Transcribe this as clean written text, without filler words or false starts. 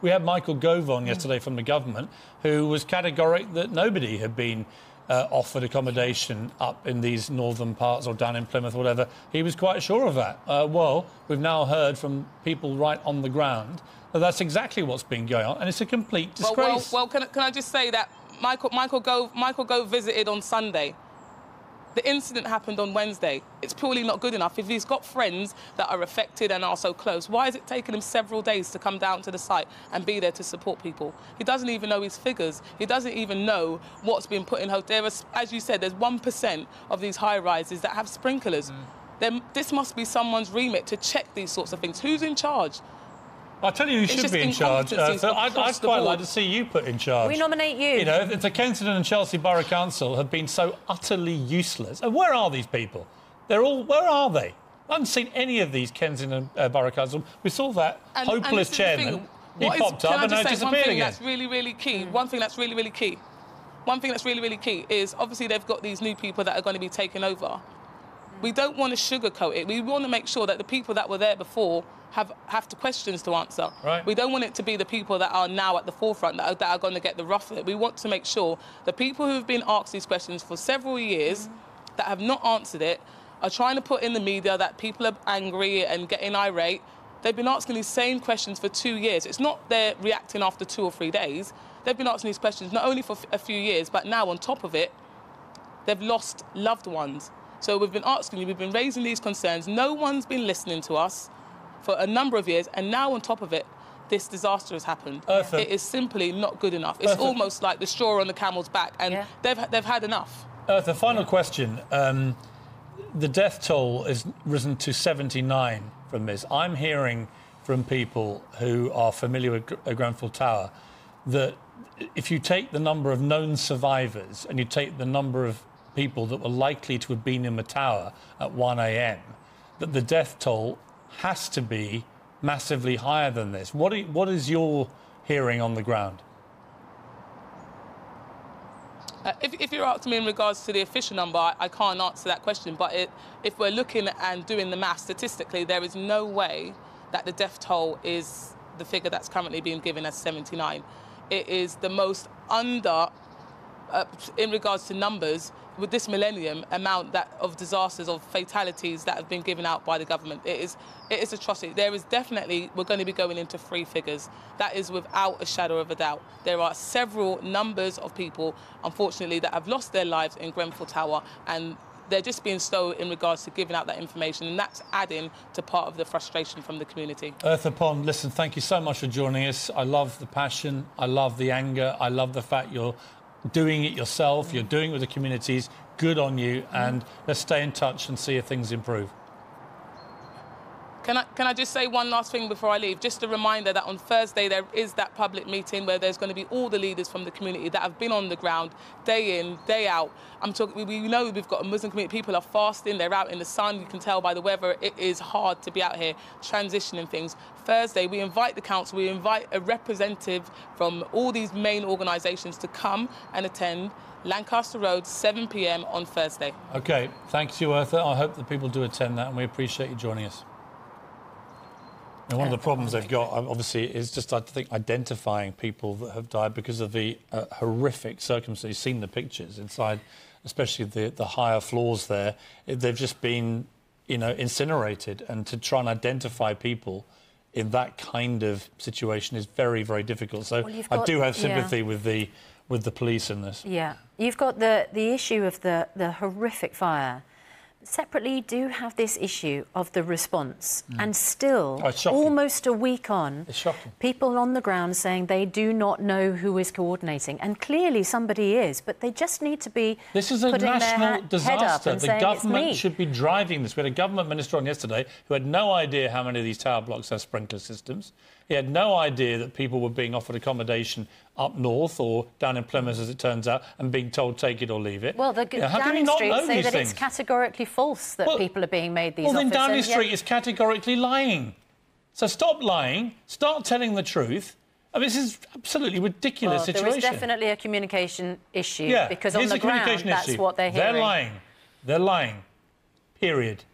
We had Michael Gove on yesterday from the government, who was categoric that nobody had been offered accommodation up in these northern parts or down in Plymouth or whatever. He was quite sure of that. Well, we've now heard from people right on the ground that that's exactly what's been going on, and it's a complete disgrace. Well, can I just say that Michael Gove visited on Sunday. The incident happened on Wednesday. It's purely not good enough. If he's got friends that are affected and are so close, why is it taking him several days to come down to the site and be there to support people? He doesn't even know his figures. He doesn't even know what's been put in hotels. As you said, there's 1% of these high-rises that have sprinklers. This must be someone's remit to check these sorts of things. Who's in charge? I'll tell you who should be in charge. I'd quite like to see you put in charge. We nominate you. You know, if the Kensington and Chelsea Borough Council have been so utterly useless. And where are these people? They're all... Where are they? I haven't seen any of these Kensington Borough Council. We saw that hopeless chairman. He popped up and now disappeared again. That's really, really key. One thing that's really, really key. One thing that's really, really key is, obviously, they've got these new people that are going to be taking over. We don't want to sugarcoat it. We want to make sure that the people that were there before have questions to answer. Right. We don't want it to be the people that are now at the forefront that are going to get the rough of it. We want to make sure the people who have been asked these questions for several years that have not answered it are trying to put in the media that people are angry and getting irate. They've been asking these same questions for 2 years. It's not they're reacting after 2 or 3 days. They've been asking these questions not only for a few years, but now on top of it, they've lost loved ones. So we've been asking you, we've been raising these concerns. No one's been listening to us for a number of years, and now on top of it, this disaster has happened. Eartha. It is simply not good enough. It's almost like the straw on the camel's back, and they've had enough. Eartha, final question. The death toll has risen to 79 from this. I'm hearing from people who are familiar with Grenfell Tower that if you take the number of known survivors and you take the number of people that were likely to have been in the tower at 1 a.m, that the death toll has to be massively higher than this. What is your hearing on the ground? If you're asking me in regards to the official number, I can't answer that question. But if we're looking and doing the math statistically, there is no way that the death toll is the figure that's currently being given as 79. It is the most under, in regards to numbers, with this millennium amount of disasters, of fatalities that have been given out by the government. It is atrocity. There is definitely, we're going to be going into 3 figures. That is without a shadow of a doubt. There are several numbers of people, unfortunately, that have lost their lives in Grenfell Tower, and they're just being slow in regards to giving out that information, and that's adding to part of the frustration from the community. Eartha Pond, listen, thank you so much for joining us. I love the passion, I love the anger, I love the fact you're doing it yourself, you're doing it with the communities. Good on you, and let's stay in touch and see if things improve. Can I just say one last thing before I leave? Just a reminder that on Thursday there is that public meeting where there's going to be all the leaders from the community that have been on the ground day in, day out. I'm talking. We know we've got a Muslim community. People are fasting. They're out in the sun. You can tell by the weather. It is hard to be out here transitioning things. Thursday we invite the council. We invite a representative from all these main organisations to come and attend. Lancaster Road, 7 p.m. on Thursday. OK, thanks you, Eartha. I hope that people do attend that, and we appreciate you joining us. And one of the problems they've got, obviously, is just, I think, identifying people that have died because of the horrific circumstances. You've seen the pictures inside, especially the higher floors there. They've just been, you know, incinerated. And to try and identify people in that kind of situation is very, very difficult. So well, I do have sympathy with the police in this. Yeah. You've got the issue of the horrific fire. Separately, you do have this issue of the response, and still, almost a week on, people on the ground saying they do not know who is coordinating, and clearly somebody is, but they just need to be This is a national disaster. The government should be driving this. We had a government minister on yesterday who had no idea how many of these tower blocks have sprinkler systems. He had no idea that people were being offered accommodation up north or down in Plymouth, as it turns out, and being told take it or leave it. Well, the Downing Street say that it's categorically false that people are being made these offers. Well, then Downing Street is categorically lying. So stop lying, start telling the truth. I mean, this is absolutely ridiculous situation. There is definitely a communication issue, because on the ground, that's what they're hearing. They're lying. They're lying. Period.